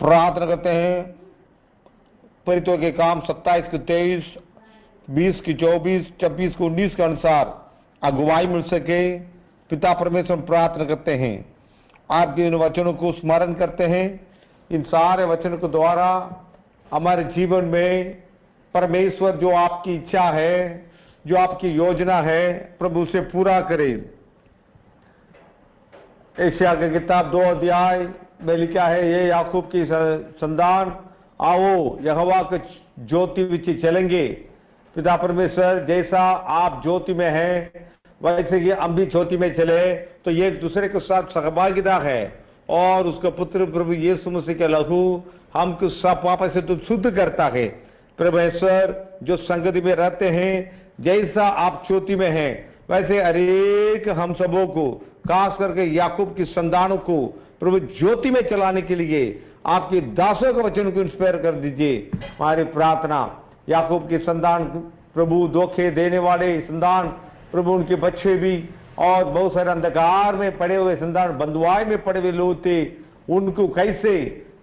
प्रार्थना करते हैं परितों के काम 27 को 23, 20 की 24, 26 को 19 के अनुसार अगुवाई मिल सके। पिता परमेश्वर प्रार्थना करते हैं, आपके इन वचनों को स्मरण करते हैं। इन सारे वचनों के द्वारा हमारे जीवन में परमेश्वर जो आपकी इच्छा है, जो आपकी योजना है, प्रभु उसे पूरा करे। एशिया की किताब 2 अध्याय में लिखा है, ये याकूब की संतान आओ यहोवा के ज्योति विच चलेंगे। पिता परमेश्वर जैसा आप ज्योति में हैं वैसे ही हम भी ज्योति में चले तो ये एक दूसरे के साथ सहभागिता है और उसका पुत्र प्रभु यीशु मसीह के लहू हमको सब पाप से तो शुद्ध करता है। परमेश्वर जो संगति में रहते हैं, जैसा आप ज्योति में हैं वैसे हरेक हम सबों को, खास करके याकूब की संतानों को प्रभु ज्योति में चलाने के लिए आपके दासों के वचन को इंस्पायर कर दीजिए। हमारी प्रार्थना याकूब की संतान प्रभु धोखे देने वाले संतान प्रभु, उनके बच्चे भी और बहुत सारे अंधकार में पड़े हुए संतान, बंधुआई में पड़े हुए लोग थे, उनको कैसे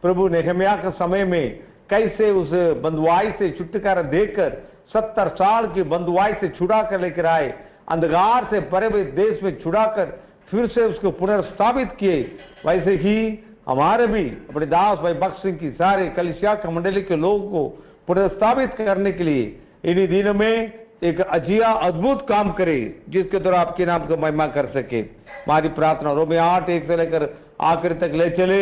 प्रभु नेहम्याह के समय में कैसे उस बंधुआई से छुटकारा देकर 70 साल की बंधुआई से छुड़ा कर लेकर आए, अंधकार से परे हुए देश में छुड़ाकर फिर से उसको पुनर्स्थापित किए। वैसे ही हमारे भी अपने दास भाई बख्श सिंह की सारे कलिसिया मंडली के लोगों को पुनर्स्थापित करने के लिए इन्हीं दिनों में एक अजिया अद्भुत काम करे, जिसके द्वारा आपके नाम को महिमा कर सके। हमारी प्रार्थना रोमे 8:1 से लेकर आखिर तक ले चले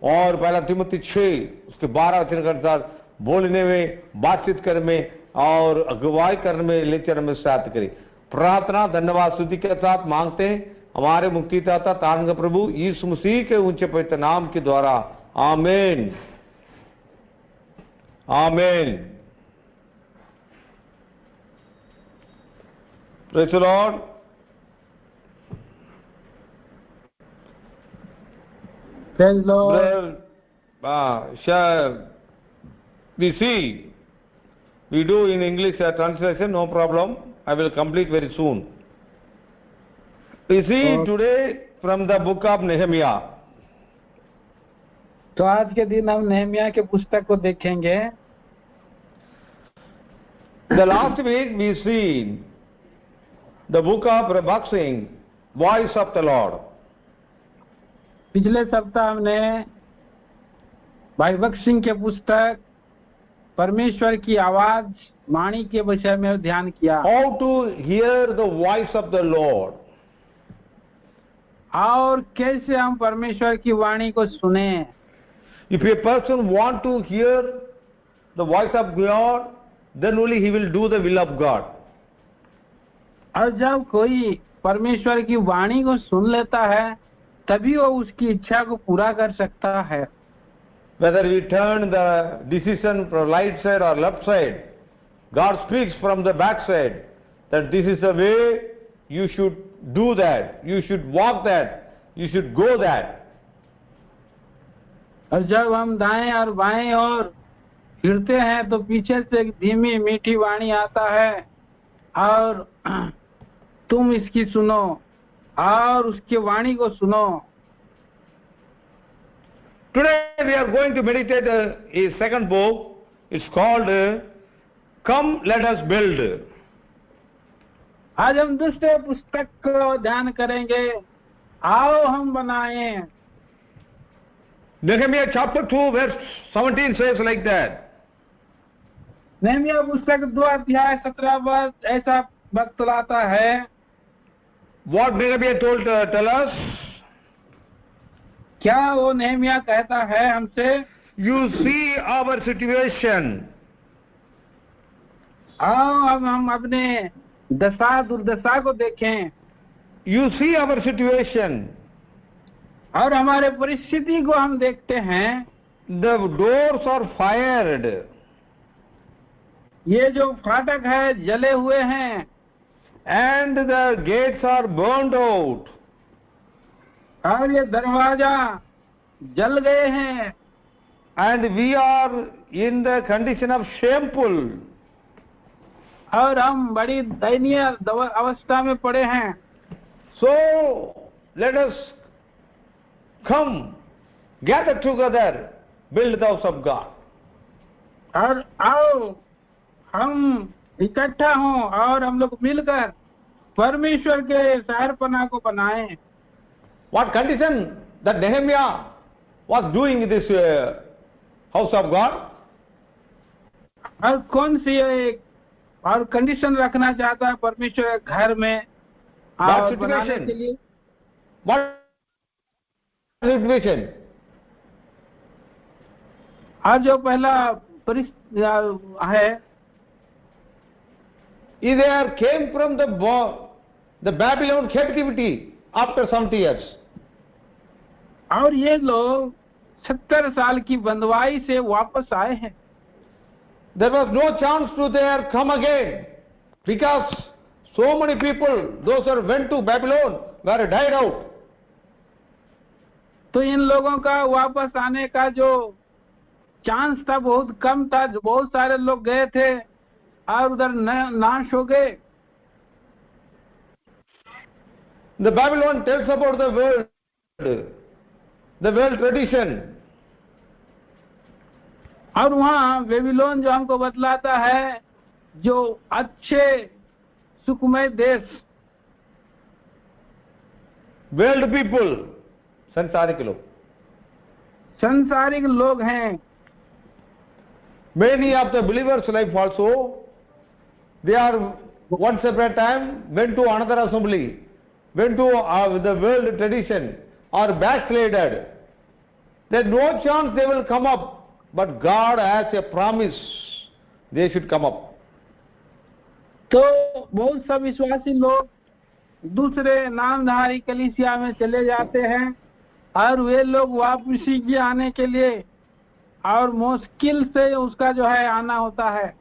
और पहला तिमुथी 6 उसके 12 वचन के अनुसार बोलने में, बातचीत करने में और अगुवाई करने में ले चलने में साथ करे। प्रार्थना धन्यवाद स्तुति के साथ मांगते हैं हमारे मुक्तिदाता तारंग प्रभु यीशु मसीह के ऊंचे पवित्र नाम के द्वारा, आमीन आमीन। Praise the Lord. Praise the Lord. Shall we see? We do in English translation, no problem. I will complete very soon. We see today from the book of Nehemiah. तो आज के दिन हम नेहमिया के पुस्तक को देखेंगे। The last week we see the book of Rebukking, Voice of the Lord. पिछले सप्ताह हमने भाई बख्श सिंह के पुस्तक परमेश्वर की आवाज वाणी के विषय में ध्यान किया। How to hear the voice of the Lord. और कैसे हम परमेश्वर की वाणी को सुने। If a person want to hear the voice of God, then only he will do the will of God. और जब कोई परमेश्वर की वाणी को सुन लेता है तभी वो उसकी इच्छा को पूरा कर सकता है। Whether we turn the decision from right side or left side, God speaks from the back side that this is the way you should do that, you should walk that, you should go that. और जब हम दाएं और बाएं और फिरते हैं तो पीछे से एक धीमी मीठी वाणी आता है और तुम इसकी सुनो और उसकी वाणी को सुनो। Today we are going to meditate a second book. It's called Come Let Us Build. आज हम दूसरे पुस्तक को ध्यान करेंगे, आओ हम बनाएं। Nehemiah chapter 2 verse 17 says like that. Nehemiah पुस्तक 2 अध्याय 17 वर्ष ऐसा बतलाता है। What Nehemiah told tell us? क्या वो नेहमिया कहता है हमसे? You see our situation. आओ हम अपने दशा दुर्दशा को देखें। You see our situation. और हमारे परिस्थिति को हम देखते हैं। The doors are fired. ये जो फाटक है जले हुए हैं। And the gates are burned out. और ये दरवाजा जल गए हैं। And we are in the condition of shameful. और हम बड़ी दयनीय अवस्था में पड़े हैं। So let us come, gather together build the house of God. और आओ हम इकट्ठा हों और हम लोग मिलकर परमेश्वर के शहरपना को बनाएं। What condition that Nehemiah was doing in this house of God? और कौन सी एक और कंडीशन रखना चाहता है परमेश्वर के घर में और बनाने के लिए? What situation? और जो पहला परिस्थिति है, There came from the Babylon captivity after 70 years. और ये लोग 70 साल की बंदवाई से वापस आए हैं। There was no chance to there come again because so many people, those who went to Babylon, were died out. तो इन लोगों का वापस आने का जो चांस था बहुत कम था। बहुत सारे लोग गए थे और उधर नाश हो गए। The Babylon tells about the world tradition. और वहाँ बेबीलोन जो हमको बतलाता है जो अच्छे सुखमय देश, World people, संसारिक लोग. संसारिक लोग हैं। Many of the believers' life also, they are once upon a time went to another assembly, went to the world tradition, or backslided. There is no chance they will come up, but God has a promise they should come up. तो बहुत सब विश्वासी लोग दूसरे नामधारी कलीसिया में चले जाते हैं और वे लोग वापसी के आने के लिए और मुश्किल से उसका जो है आना होता है।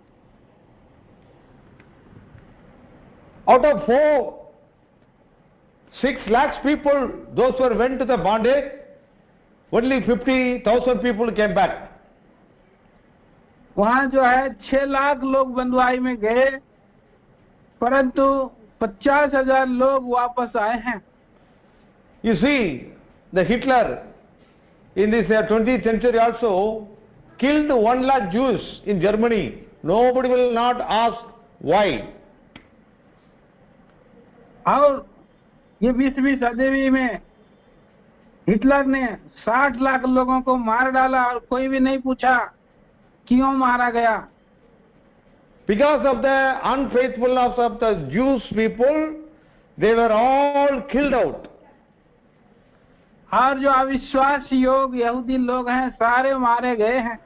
Out of 6 lakhs people, those who went to the bondage, only 50,000 people came back. वहाँ जो है 6 लाख लोग बंदवाई में गए, परंतु 50,000 लोग वापस आए हैं। You see, the Hitler in this 20th century also killed 1 lakh Jews in Germany. Nobody will not ask why. और ये 20वीं सदी में हिटलर ने 60 लाख लोगों को मार डाला और कोई भी नहीं पूछा क्यों मारा गया। Because of the unfaithfulness of the Jewish people, they were all killed out. और जो अविश्वास योग यहूदी लोग हैं सारे मारे गए हैं।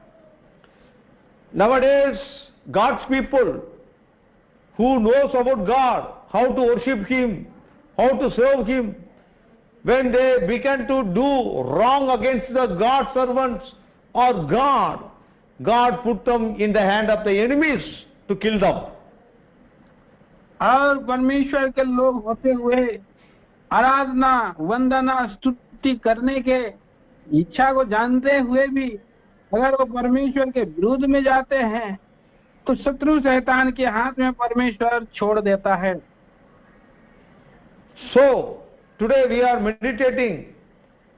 Nowadays, God's people who knows about God, how to worship Him, how to serve Him, when they began to do wrong against the God servants or God, God put them in the hand of the enemies to kill them. और परमेश्वर के लोग होते हुए आराधना वंदना स्तुति करने के इच्छा को जानते हुए भी अगर वो परमेश्वर के विरुद्ध में जाते हैं तो शत्रु शैतान के हाथ में परमेश्वर छोड़ देता है। So today we are meditating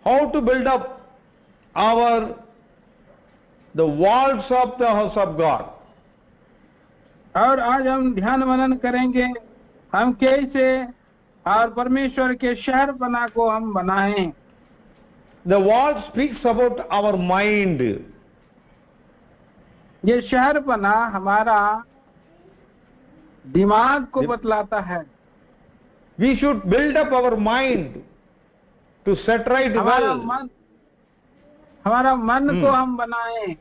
how to build up the walls of the house of God. और आज हम ध्यान मनन करेंगे हम कैसे और परमेश्वर के शहरपना को हम बनाएं। The wall speaks about our mind. ये शहरपना हमारा दिमाग को बतलाता है। We should build up our mind to set right well. हमारा मन को हम बनाएं।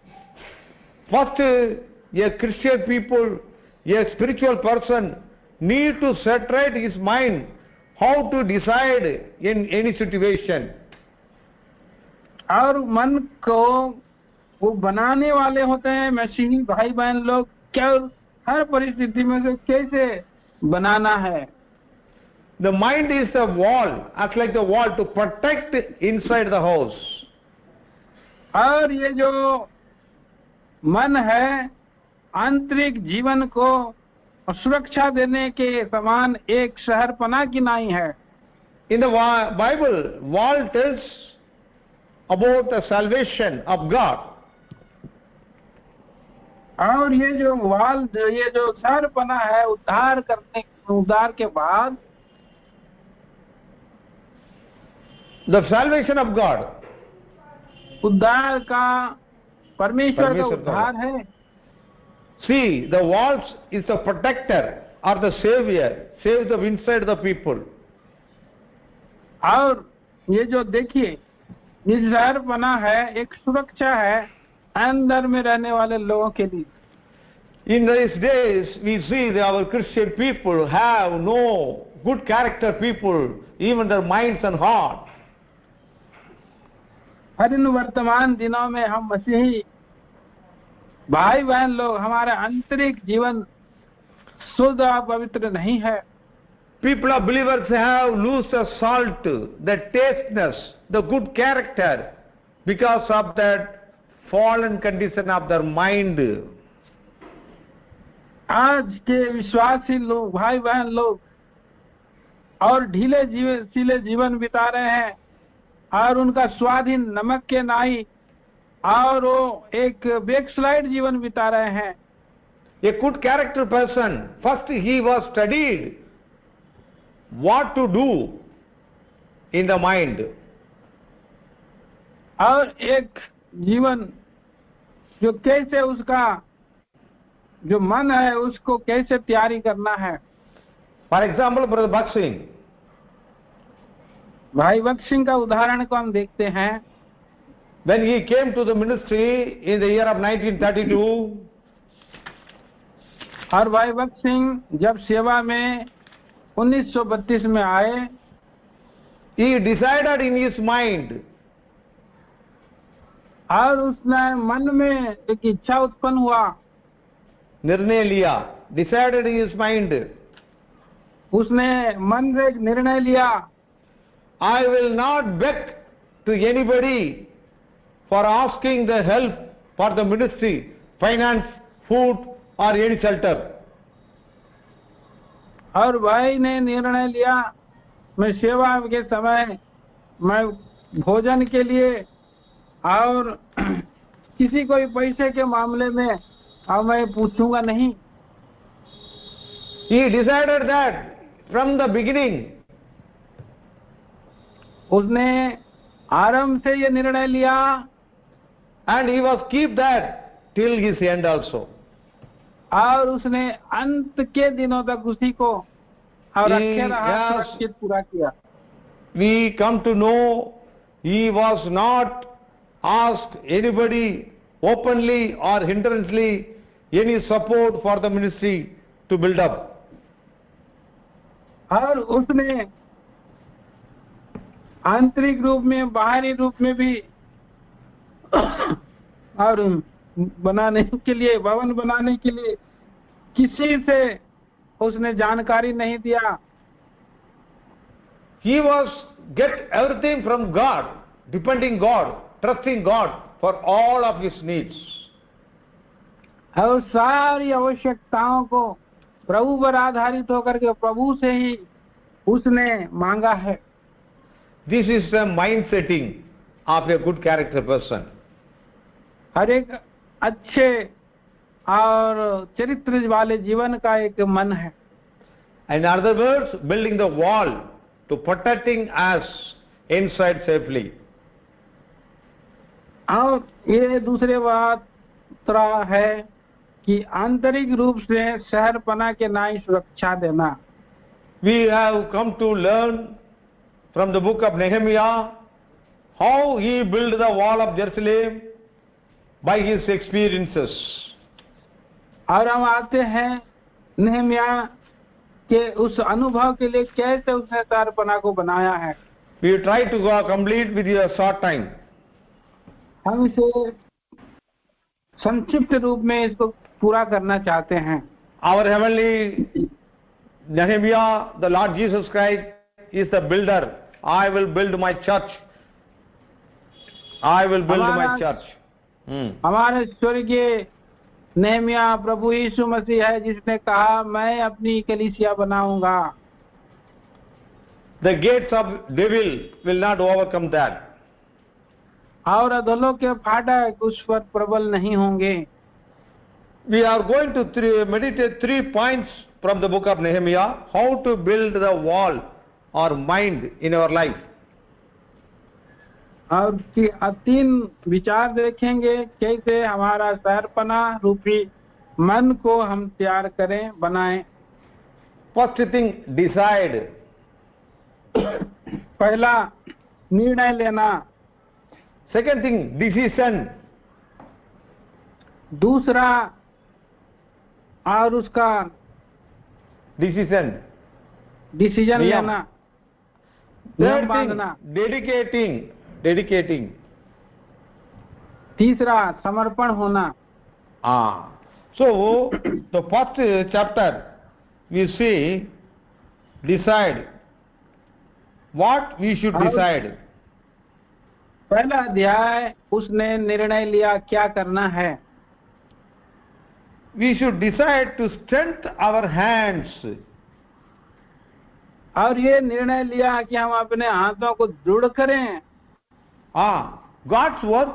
First, a Christian people, a spiritual person need to set right his mind how to decide in any situation. और मन को वो बनाने वाले होते हैं मसीही भाई बहन लोग, क्या हर परिस्थिति में से कैसे बनाना है। The mind is the wall, acts like the wall to protect inside the house. और ये जो मन है आंतरिक जीवन को सुरक्षा देने के समान एक शहरपना की नाई है। In the Bible, wall tells about the salvation of God. और ये जो ये जो शहरपना है उद्धार के बाद the salvation of God, उद्धार का परमेश्वर का परमेश्वर का उद्धार है। see, the walls is the protector or the savior, saves the inside the people. और ये जो देखिए ये शहरपना है एक सुरक्षा है अंदर में रहने वाले लोगों के लिए। In these days, we see that our Christian people have no good character people, even their minds and heart. हर इन वर्तमान दिनों में हम मसीही भाई बहन लोग हमारा आंतरिक जीवन शुद्ध और पवित्र नहीं है। People of believers have lost the salt, the tasteness, the good character because of that fallen condition of their mind. आज के विश्वासी लोग भाई बहन लोग और ढीले जीवन बिता रहे हैं और उनका स्वाधीन नमक के नाई और वो एक बैकस्लाइड जीवन बिता रहे हैं। A good character person, first he was studied what to do in the mind. और एक जीवन जो कैसे उसका जो मन है उसको कैसे तैयारी करना है। For example, Brother Bhakt Singh, भाई भक्त सिंह का उदाहरण को हम देखते हैं। when he came to the ministry in the year of 1932, और भाई भक्त सिंह जब सेवा में 1932 में आए, he decided in his mind और उसने मन में एक इच्छा उत्पन्न हुआ, निर्णय लिया, decided in his mind, उसने मन से एक निर्णय लिया, I will not beg to anybody for asking the help for the ministry, finance, food or any shelter. और भाई ने निर्णय लिया मैं सेवा के समय मैं भोजन के लिए और किसी कोई पैसे के मामले में अब मैं पूछूंगा नहीं। He decided that from the beginning. उसने आरंभ से ये निर्णय लिया And he was keep that till his end also. और उसने अंत के दिनों तक उसी को और रखे रहा, Yes. सुरक्षित पूरा किया। We come to know he was not asked anybody openly or hindrancely any support for the ministry to build up. और उसने आंतरिक रूप में बाहरी रूप में भी और बनाने के लिए भवन बनाने के लिए किसी से उसने जानकारी नहीं दिया। He was get everything from God, depending God, trusting God for all of his needs. और सारी आवश्यकताओं को प्रभु पर आधारित होकर के प्रभु से ही उसने मांगा है। This is the mind setting of a good character person. हर एक अच्छे और चरित्र वाले जीवन का एक मन है। In other words, building the wall to protecting us inside safely. और ये दूसरे बात है कि आंतरिक रूप से शहरपना के नाई सुरक्षा देना। We have come to learn from the book of Nehemiah how he built the wall of Jerusalem by his experiences. और हम आते हैं नेहमिया के उस अनुभव के लिए कैसे उसने शहरपना को बनाया है। We try to go complete with a short time. हम इसे संक्षिप्त रूप में इसको पूरा करना चाहते हैं। Our heavenly Nehemiah, the Lord Jesus Christ is the builder. I will build my church. I will build my church. हमारे स्वर्गीय नेहमिया प्रभु यीशु मसीह है जिसने कहा मैं अपनी कलीसिया बनाऊंगा। The gates of devil will not overcome that. और अधोलोक के फाटक उस पर प्रबल नहीं होंगे। We are going to meditate 3 points from the book of Nehemiah, how to build the wall or mind in our life. और 3 विचार देखेंगे कैसे हमारा शहरपना रूपी मन को हम तैयार करें, बनाएं। First thing, decide. पहला, निर्णय लेना। Second thing, decision. दूसरा, और उसका Decision. डिसीजन नियम। लेना, Third नियम thing, बांधना। dedicating. तीसरा, समर्पण होना। So, the first chapter, we see, decide. What we should decide? पहला अध्याय, उसने निर्णय लिया क्या करना है। We should decide to strengthen our hands. और ये निर्णय लिया कि हम अपने हाथों को दृढ़ करें। God's work,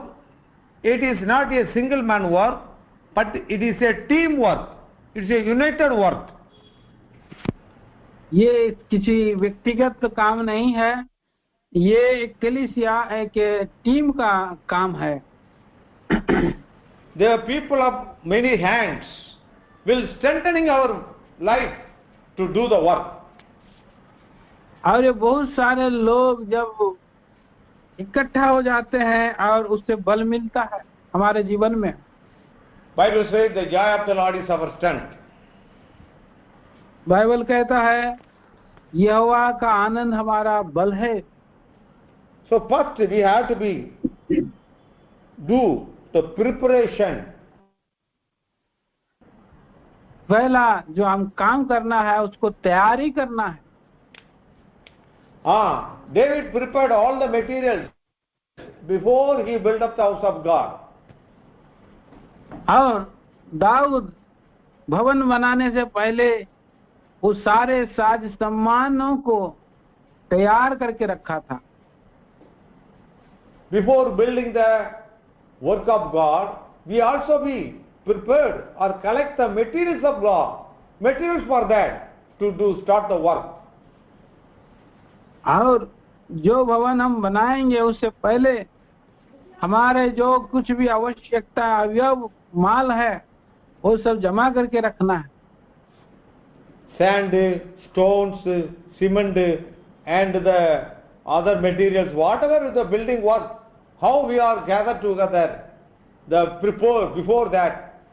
it is not a single man work, but it is a team work. It is a united work. ये किसी व्यक्तिगत काम नहीं है, ये एक कलीसिया, एक टीम का काम है। The people of many hands will strengthening our life to do the work. और ये बहुत सारे लोग जब इकट्ठा हो जाते हैं और उससे बल मिलता है हमारे जीवन में। Bible says the joy of the Lord is our strength. Bible कहता है यहोवा का आनंद हमारा बल है। So first we have to do the preparation. पहला जो हम काम करना है उसको तैयारी करना है। David prepared all the materials before he built up the house of God. और दाऊद भवन बनाने से पहले वो सारे साज सम्मानों को तैयार करके रखा था। Before building the work of God, we also be prepared or collect the materials of God, materials for that to start the work. और जो भवन हम बनाएंगे उससे पहले हमारे जो कुछ भी आवश्यकता अवयव माल है वो सब जमा करके रखना है। Sand, stones, cement, and the other materials, whatever the building work, how we are gathered together, before that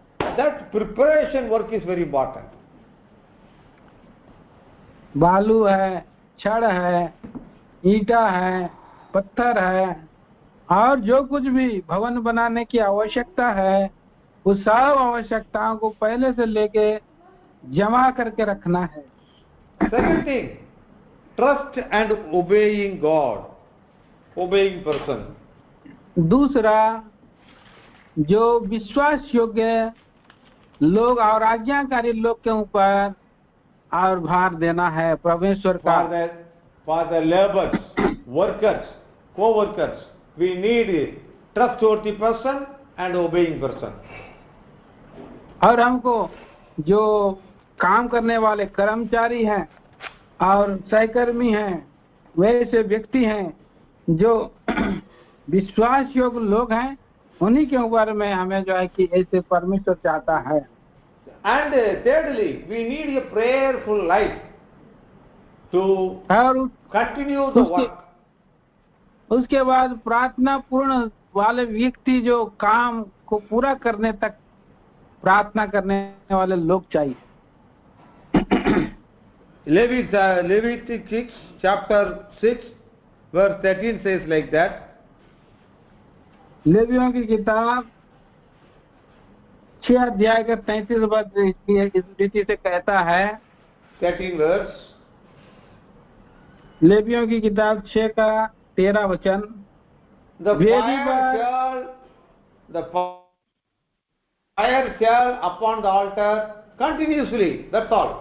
preparation work is very important. बालू है, छड़ है, ईंटा है, पत्थर है और जो कुछ भी भवन बनाने की आवश्यकता है उस सब आवश्यकताओं को पहले से लेके जमा करके रखना है। Second thing, trust and obeying God, obeying person. दूसरा, जो विश्वास योग्य लोग और आज्ञाकारी लोग के ऊपर और भार देना है परमेश्वर का। For the laborers, workers, co-workers, we need trustworthy person and obeying person. और हमको जो काम करने वाले कर्मचारी हैं और सहकर्मी हैं, वैसे व्यक्ति हैं जो विश्वास योग्य लोग हैं, उन्हीं के ऊपर में हमें जो है कि ऐसे परमेश्वर चाहता है। And thirdly, we need a prayerful life to continue the work. उसके बाद प्रार्थना पूर्ण वाले व्यक्ति जो काम को पूरा करने तक प्रार्थना करने वाले लोग चाहिए। Leviticus chapter 6 verse 13 says like that. लेवियों की किताब 6 अध्याय का 33 पद इस रीति से कहता है। 13 verse. लेवियों की किताब 6 का 13 वचन। The fire shall upon the altar continuously. That's all.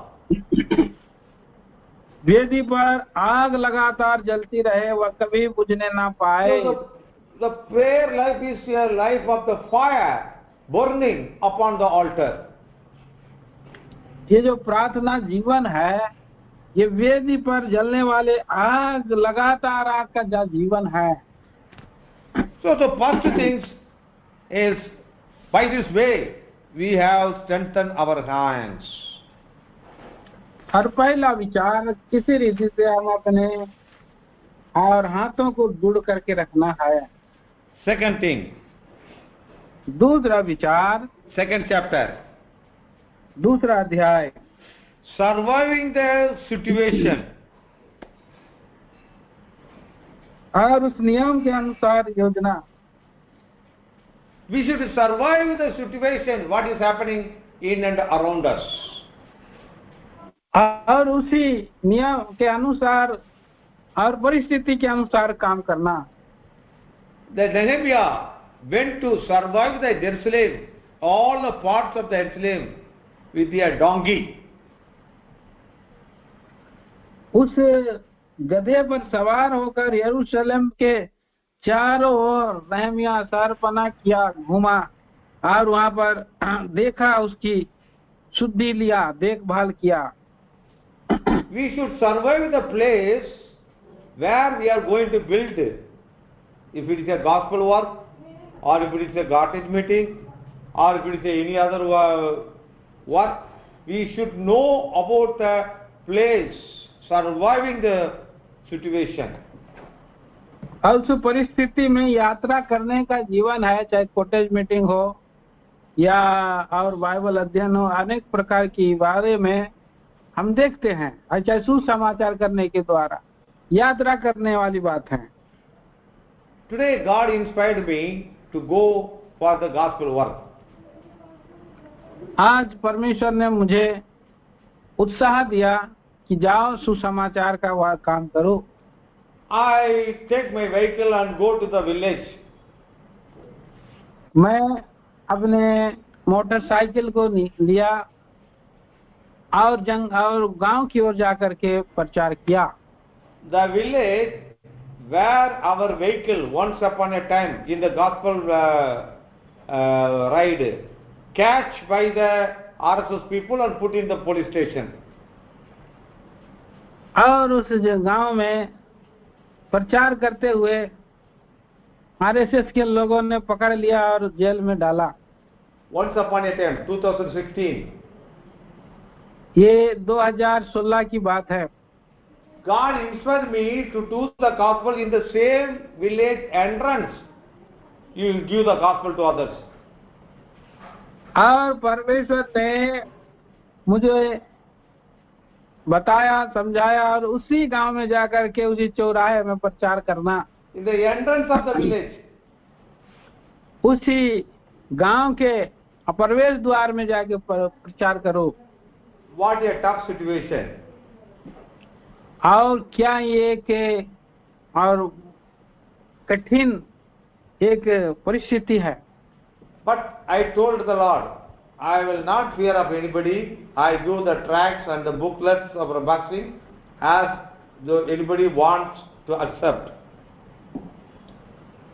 वेदी पर आग लगातार जलती रहे, वह कभी बुझने ना पाए। So the prayer life is a life of the fire. burning upon the altar. ये जो प्रार्थना जीवन है, ये वेदी पर जलने वाले आग, लगातार आग का जो जीवन है। So the first things is, by this way we have strengthened our hands. और पहला विचार, किसी रीति से हम अपने और हाथों को जुड़ करके रखना है। Second thing, दूसरा विचार, second chapter, दूसरा अध्याय, surviving the situation. और उस नियम के अनुसार योजना। We should survive the situation, what is happening in and around us. और उसी नियम के अनुसार और परिस्थिति के अनुसार काम करना। The Nehemiah went to survive the Jerusalem, all the parts of the Jerusalem with a donkey. उस गधे पर सवार होकर यरूशलेम के चारों ओर नहमिया सरपना किया, घूमा और वहां पर देखा, उसकी शुद्धि लिया, देखभाल किया। We should survive the place where we are going to build. If it is a gospel work, or if it is a cottage meeting, or if it is any other work, we should know about the place, surviving the situation. और उस परिस्थिति में यात्रा करने का जीवन है, चाहे कॉटेज मीटिंग हो या और बाइबल अध्ययन हो, अनेक प्रकार की बारे में हम देखते हैं। अच्छा, सुसमाचार करने के द्वारा यात्रा करने वाली बात है। Today God inspired me to go for the gospel work. आज परमेश्वर ने मुझे उत्साह दिया कि जाओ सुसमाचार का काम करो। I take my vehicle and go to the village. मैं अपने मोटरसाइकिल को लिया और गांव की ओर जाकर के प्रचार किया। The village where our vehicle once upon a time in the gospel ride catch by the RSS people and put in the police station. और उस गांव में प्रचार करते हुए आरएसएस के लोगों ने पकड़ लिया और जेल में डाला। Once upon a time, 2016. ये 2016 की बात है। God inspired me to do the gospel in the same village entrance. You will give the gospel to others. और परमेश्वर ने मुझे बताया, समझाया और उसी गांव में जाकर के उसी चौराहे में प्रचार करना। In the entrance of the village. उसी गांव के प्रवेश द्वार में जाके प्रचार करो। What a tough situation. और क्या ये के और कठिन एक परिस्थिति है। But I told the Lord, I will not fear of anybody. I give the tracts and the booklets of unboxing as though anybody wants to accept.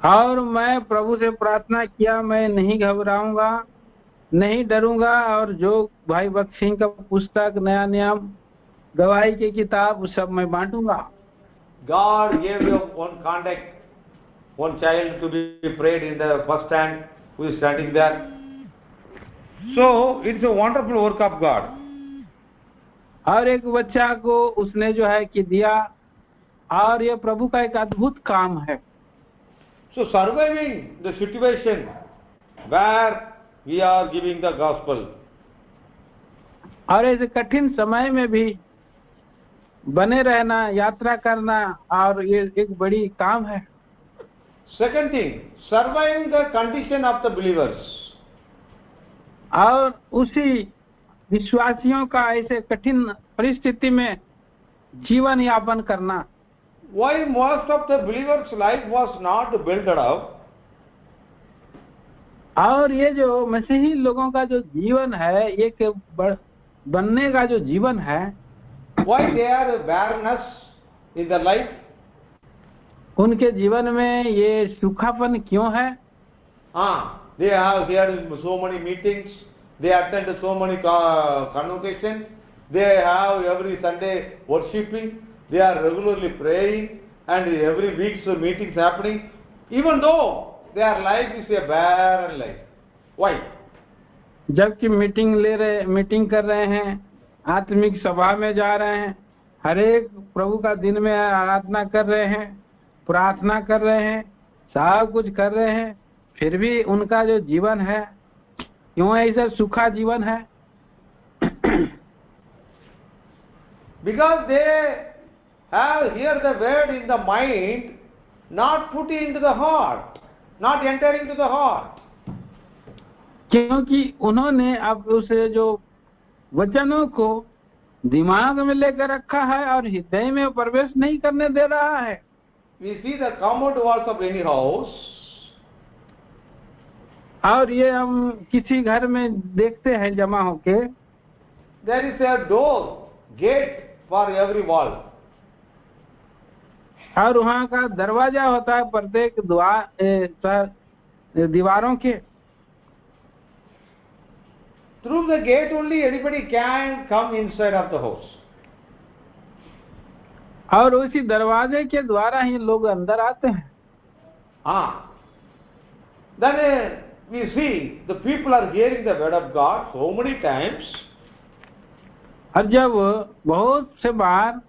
और मैं प्रभु से प्रार्थना किया, मैं नहीं घबराऊंगा, नहीं डरूंगा, और जो भाई भक्त सिंह का पुस्तक, नया नियम, गवाही की किताब, सब मैं बांटूंगा। God gave you one contact, one child to be prayed in the first stand, who is standing there. So it's a wonderful work of God. और एक बच्चा को उसने जो है कि दिया, और ये प्रभु का एक अद्भुत काम है। So surviving the situation where we are giving the gospel. और ऐसे कठिन समय में भी बने रहना, यात्रा करना, और ये एक बड़ी काम है। Second thing, surviving the condition of the believers. और उसी विश्वासियों का ऐसे कठिन परिस्थिति में जीवन यापन करना। Why most of the believers' life was not built up? और ये जो मसीही लोगों का जो जीवन है, एक बनने का जो जीवन है, Why they are barrenness in their life? उनके जीवन में ये सूखापन क्यों है? They have here so many meetings. They attend so many convocations. They have every Sunday worshipping. They are regularly praying, and every week so meetings happening. Even though their life is a barren life. Why? जबकि meeting कर रहे हैं, आत्मिक सभा में जा रहे हैं, हर एक प्रभु का दिन में आराधना कर रहे हैं, प्रार्थना कर रहे हैं, सब कुछ कर रहे हैं, फिर भी उनका जो जीवन है क्यों ऐसा सूखा जीवन है? Because they have here the word in the mind, not put into the heart, not entering to the heart. क्योंकि उन्होंने अब उसे जो वचनों को दिमाग में लेकर रखा है और हृदय में प्रवेश नहीं करने दे रहा है। We see the common walls of any house. और ये हम किसी घर में देखते हैं जमा होके, There is a door, gate for every wall. और वहाँ का दरवाजा होता है प्रत्येक दीवारों के। Through the gate only anybody can come inside of the house. और उसी दरवाजे के द्वारा ही लोग अंदर आते हैं। Then we see the people are hearing the word of God so many times. और जब बहुत से बार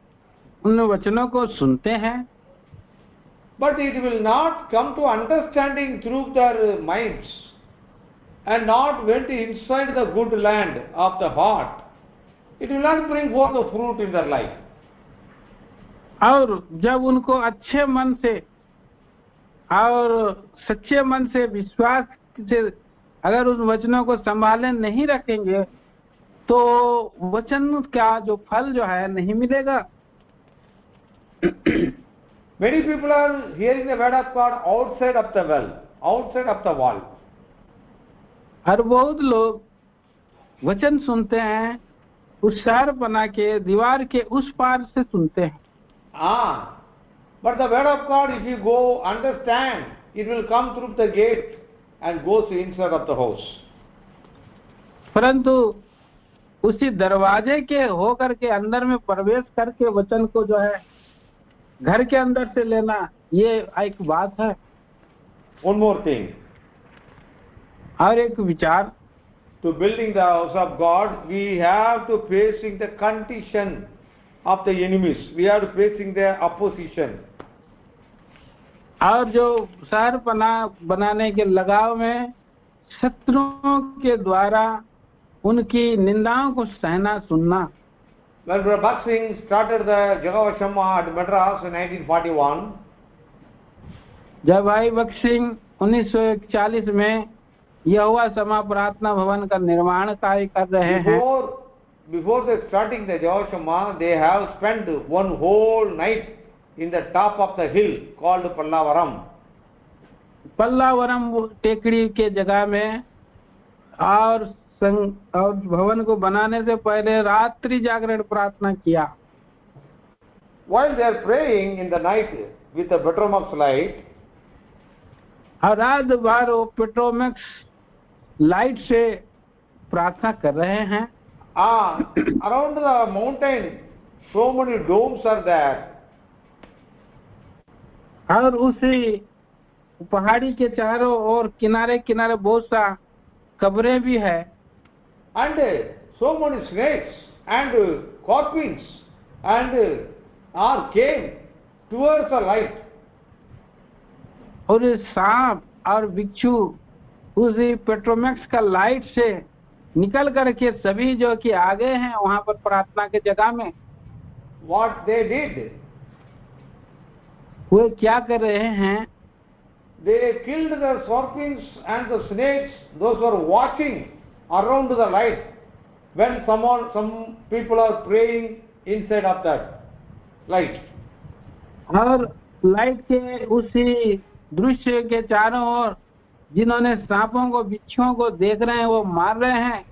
उन वचनों को सुनते हैं, But it will not come to understanding through their minds and not went inside the good land of the heart. It will not bring forth the fruit in their life. और जब उनको अच्छे मन से और सच्चे मन से विश्वास से अगर उन वचनों को संभाले नहीं रखेंगे तो वचन का जो फल जो है नहीं मिलेगा। Many people are hearing the word of God outside of the well, outside of the wall. और बहुत लोग वचन सुनते हैं उस शहर बना के दीवार के उस पार से सुनते हैं। But the word of God, if you go understand, it will come through the gate and goes inside of the house. परंतु उसी दरवाजे के हो करके अंदर में प्रवेश करके वचन को जो है घर के अंदर से लेना, ये एक बात है। One more thing. और एक विचार, To building the house of God, we have to facing the condition of the enemies. We have to facing their opposition. और जो शहर बनाने के लगाव में शत्रुओं के द्वारा उनकी निंदाओं को सहना सुनना। When Brother Bhakt Singh started the Jehovah Shammah at Madras in 1941, जब भाई भक्त सिंह 1941 में यहोवा समा प्रार्थना भवन का निर्माण कार्य कर रहे हैं, before they starting the Jehovah Shammah, they have spent one whole night in the top of the hill called Pallavaram. Pallavaram टेकड़ी के जगह में और भवन को बनाने से पहले रात्रि जागरण प्रार्थना किया। While they are praying in the night with the Petromax light, और रात भर वो पेट्रोमैक्स लाइट से प्रार्थना कर रहे हैं। around the mountain, so many domes are there. और उसी पहाड़ी के चारों ओर किनारे किनारे बहुत सा कब्रें भी है। And so many snakes and scorpions and are came towards the light. और सांप और बिच्छू उसी पेट्रोमैक्स का लाइट से निकल करके सभी जो कि आगे हैं वहां पर प्रार्थना के जगह में। What they did? वे क्या कर रहे हैं? They killed the scorpions and the snakes. Those were watching around the light when some people are praying inside of that light. और लाइट के उसी दृश्य के चारों ओर जिन्होंने सांपों को बिच्छुओं को देख रहे हैं वो मार रहे हैं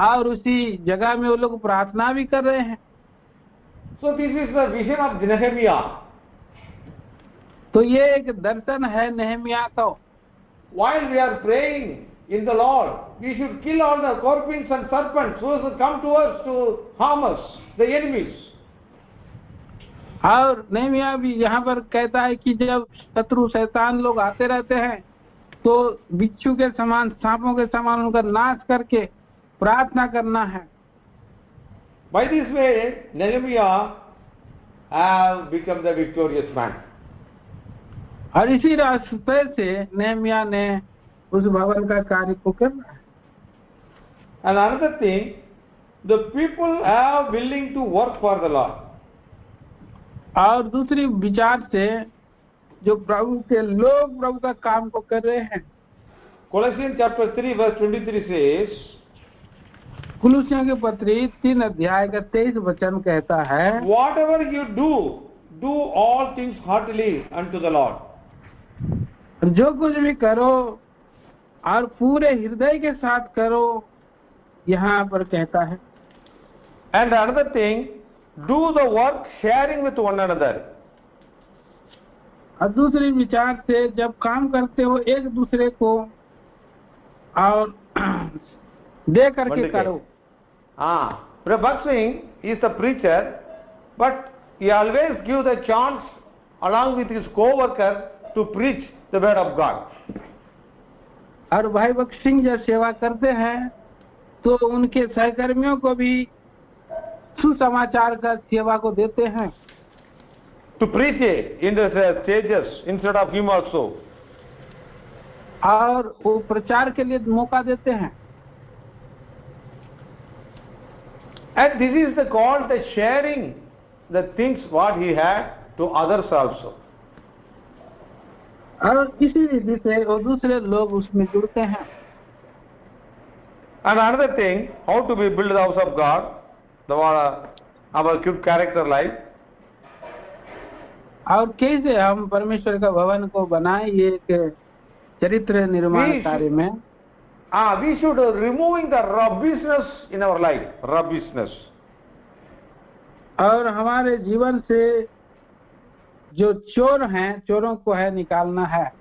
और उसी जगह में वो लोग प्रार्थना भी कर रहे हैं। So this is the vision of Nehemiah. तो ये एक दर्शन है नेहमिया का। While we are praying in the Lord. We should kill all the scorpions and serpents who have come to us to harm us, the enemies. और Nehemiah भी यहाँ पर कहता है कि जब शत्रु शैतान लोग आते रहते हैं तो बिच्छू के समान, सांपों के समान उनका नाश करके प्रार्थना करना है। By this way, Nehemiah have become the victorious man. और इसी रास्ते से नेहमिया ने उस भवन का कार्य को करना है। And another thing, the people are willing to work for the Lord. और दूसरी विचार से जो प्रभु के लोग प्रभु का काम को कर रहे हैं। Colossians chapter 3 verse 23 says, कुलुसियों की पत्री 3 अध्याय का 23 वचन कहता है, whatever you do all things heartily unto the Lord. जो कुछ भी करो और पूरे हृदय के साथ करो, यहाँ पर कहता है। And another thing, do the work sharing with one another. और दूसरी विचार से जब काम करते हो एक दूसरे को और दे करके करो। Bhakt Singh is the preacher, but he always gives the chance along with his co-worker to preach the word of God. और भाई भक्त सिंह जब सेवा करते हैं तो उनके सहकर्मियों को भी सुसमाचार का सेवा को देते हैं। To preach it in the stages instead of him also. और वो प्रचार के लिए मौका देते हैं। And this is the called the sharing the things what he had to others also. और इसी विधि से वो दूसरे लोग उसमें जुड़ते हैं। And another thing, how to be build the house of God, our good character life. और कैसे हम परमेश्वर का भवन को बनाए, ये एक चरित्र निर्माण कार्य में। We should removing the rubbishness in our life, rubbishness. और हमारे जीवन से जो चोर हैं, चोरों को है निकालना है।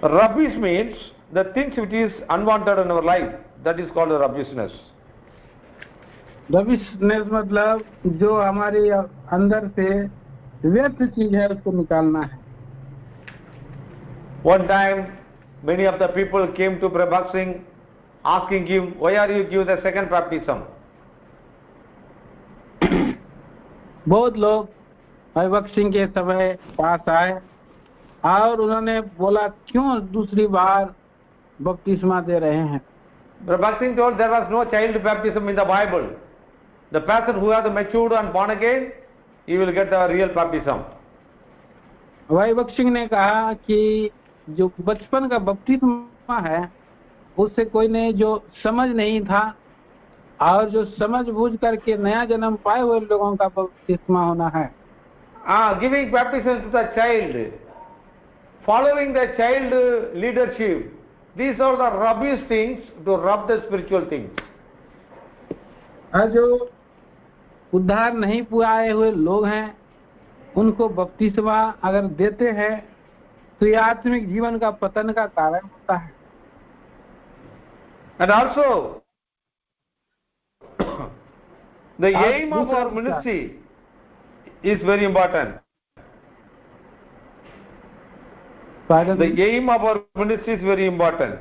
Rubbish means the things which is unwanted in our life, that is called rubbishness. रबिशनेस मतलब जो हमारे अंदर से व्यर्थ चीज है उसको निकालना है। One time, many of the people came to Bhakt Singh asking him, why are you give the second baptism? बहुत लोग भाई भक्त सिंह के समय पास आए और उन्होंने बोला, क्यों दूसरी बार बपतिस्मा दे रहे हैं? Bhakt Singh told there was no child baptism in the Bible. The person who has matured and born again, he will get the real baptism. भाई भक्त सिंह ने कहा कि जो बचपन का बपतिस्मा है उससे कोई ने जो समझ नहीं था और जो समझ बूझ करके नया जन्म पाए हुए लोगों का बपतिस्मा होना है। Giving baptism to the child, following the child leadership, these are the rubbish things to rub the spiritual things. और जो उद्धार नहीं पाए हुए लोग हैं उनको बपतिस्मा अगर देते हैं तो ये आत्मिक जीवन का पतन का कारण होता है। And also, the aim of our ministry is very important. The aim of our ministry is very important.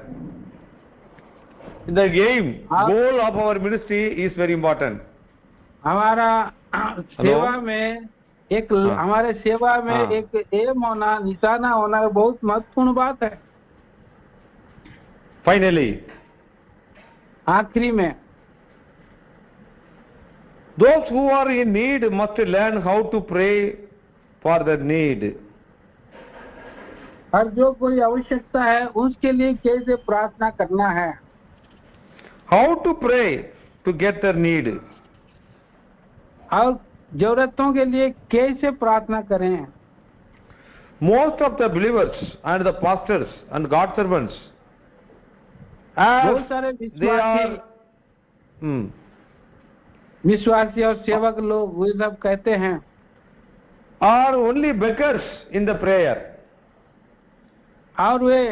The aim, goal of our ministry is very important. हमारा सेवा में एक हमारे सेवा में एक एम होना, निशाना होना बहुत महत्वपूर्ण बात है। Finally, आखिरी में those who are in need must learn how to pray for the need. और जो कोई आवश्यकता है उसके लिए कैसे प्रार्थना करना है। How to pray to get their need. और जरूरतों के लिए कैसे प्रार्थना करें। Most of the believers and the pastors and God servants, बहुत सारे विश्वासी और सेवक लोग वे सब कहते हैं, are only beggars in the prayer. और वे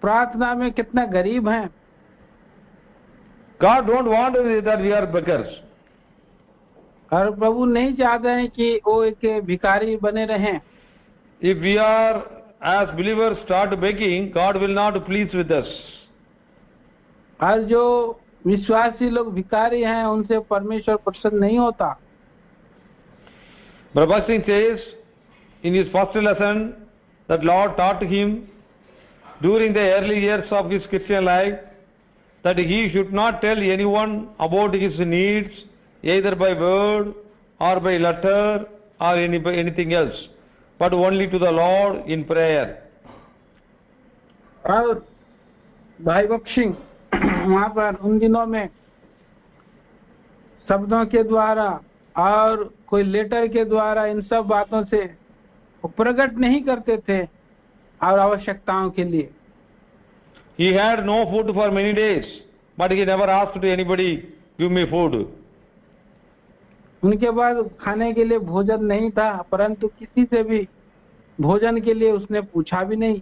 प्रार्थना में कितना गरीब हैं। God don't want that we are beggars. और प्रभु नहीं चाहते हैं कि वो एक भिखारी बने रहें। If we are as believers start begging, God will not please with us. और जो विश्वासी लोग भिखारी हैं उनसे परमेश्वर प्रसन्न नहीं होता। Brother Bhakti says in his first lesson that Lord taught him during the early years of his Christian life that he should not tell anyone about his needs either by word or by letter or anything else, but only to the Lord in prayer. और भाई बख्शी वहाँ पर उन दिनों में शब्दों के द्वारा और कोई लेटर के द्वारा इन सब बातों से वो प्रकट नहीं करते थे और आवश्यकताओं के लिए। He had no food for many days, but he never asked to anybody, give me food. उनके बाद खाने के लिए भोजन नहीं था, परंतु किसी से भी भोजन के लिए उसने पूछा भी नहीं।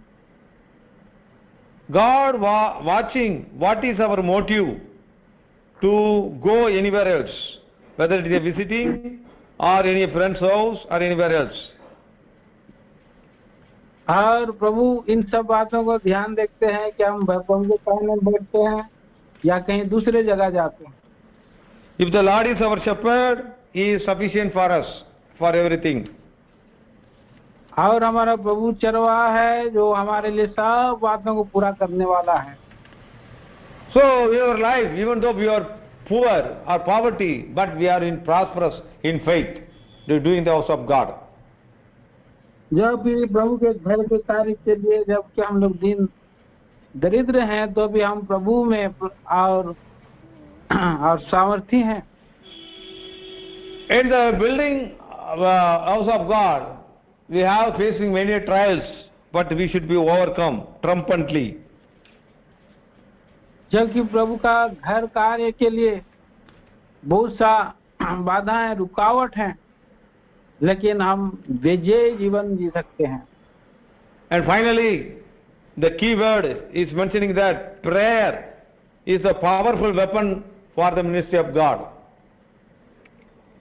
God watching what is our motive to go anywhere else, whether it is a visiting or any friend's house or anywhere else. और प्रभु इन सब बातों को ध्यान देखते हैं कि हम प्रभु के सामने बैठते हैं या कहीं दूसरे जगह जाते हैं। If the Lord is our shepherd, He is sufficient for us for everything. और हमारा प्रभु चरवाहा है जो हमारे लिए सब बातों को पूरा करने वाला है। So your life, even though we are poor or poverty, but we are in prosperous in faith, doing the house of God. जब भी प्रभु के घर के कार्य के लिए जबकि हम लोग दिन दरिद्र हैं तो भी हम प्रभु में और सामर्थी हैं। In the building house of God, we have facing many trials, but we should be overcome triumphantly. जबकि प्रभु का घर कार्य के लिए बहुत सा बाधाएं रुकावट हैं, लेकिन हम विजय जीवन जी सकते हैं। And finally, the key word is mentioning that prayer is a powerful weapon for the ministry of God.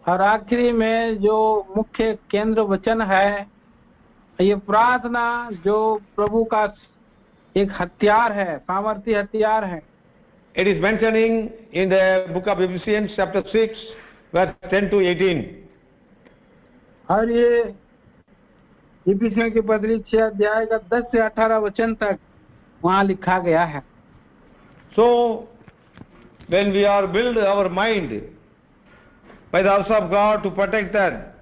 और आखिरी में जो मुख्य केंद्र वचन है, ये प्रार्थना जो प्रभु का एक हथियार है, सामर्थी हथियार है। It is mentioning in the book of Ephesians chapter 6 verse 10 to 18. और ये इफिसियों की पत्री 6 अध्याय का 10 से 18 वचन तक वहाँ लिखा गया है। So when we are build our mind by the house of God to protect that,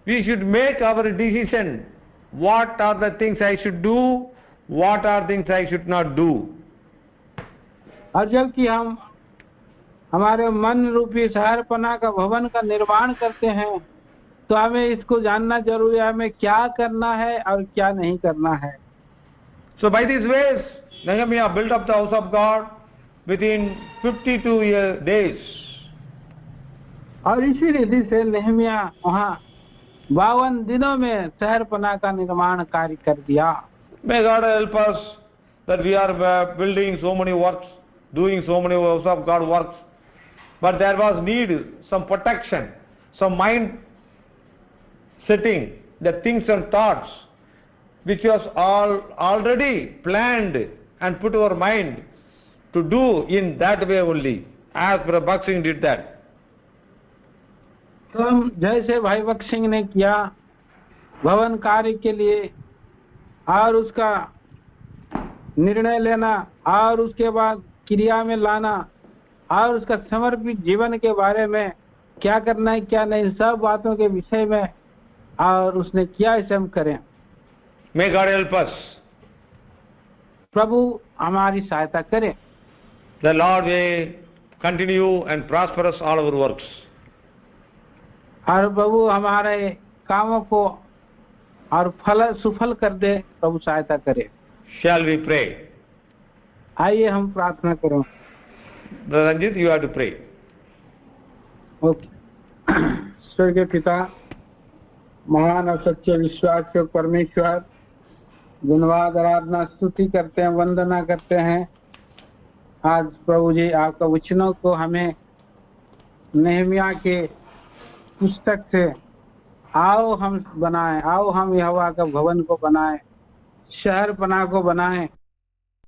we should make our decision. What are the things I should do? What are things I should not do? और जबकि हम हमारे मन रूपी शहरपना का भवन का निर्माण करते हैं तो हमें इसको जानना जरूरी है, हमें क्या करना है और क्या नहीं करना है। So by these ways, Nehemiah built up the house of God within 52 days. और इसी रीति से नेहमिया वहाँ 52 दिनों में शहरपना का निर्माण कार्य कर दिया। May God help us that we are building so many works, doing so many house of God works, but there was need some protection, some mind setting, the things and thoughts which was already planned and put our mind to do in that way only, as Brother Bhakt Singh did that. तो हम जैसे भाई भक्त सिंह ने किया भवन कार्य के लिए और उसका निर्णय लेना और उसके बाद क्रिया में लाना और उसका समर्पित जीवन के बारे में क्या करना है क्या नहीं, सब बातों के विषय में और उसने किया, इसे हम करें। May God help us. प्रभु हमारी सहायता करे। The Lord may continue and prosper us all our works. और प्रभु हमारे कामों को और फल सुफल कर दे, प्रभु सहायता करे। Shall we pray? आइए हम प्रार्थना करें। Brother Ranjit, you have to pray. Okay. स्वर्गीय पिता, महान और सच्चे विश्वास के परमेश्वर, धन्यवाद, आराधना, स्तुति करते हैं, वंदना करते हैं। आज प्रभु जी आपका वचनों को हमें नेहमिया के पुस्तक से आओ हम बनाएं, आओ हम यहोवा का भवन को बनाएं, शहर पनाह को बनाएं,